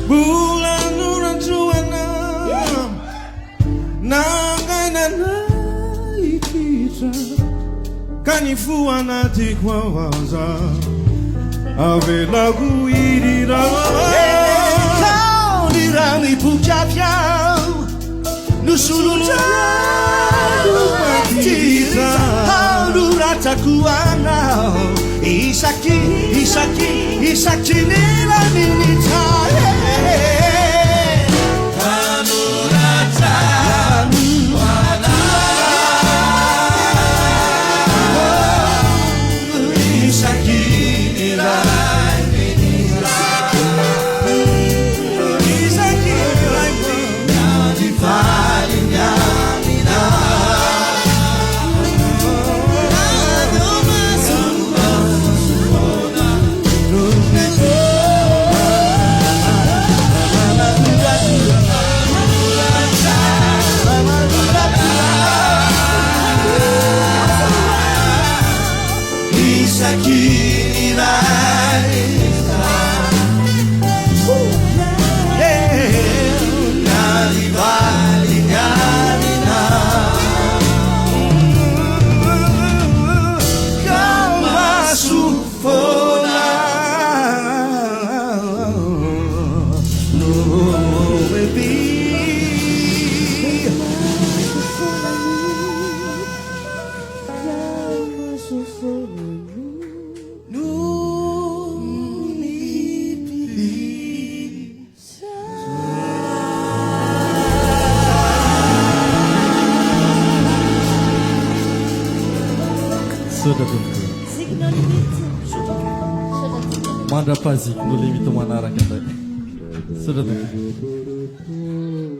bulan orang juana nangaina ikita kanifua natikwawaza avela kuirira kaulirani pujapya nusuluta lumatita hauratakuana Isaki nila ninita Kanurata wana Isaki nila ninita Isaki nila ninita Sudah tentu. Manda pazik no limite manara kata. Sudah tentu.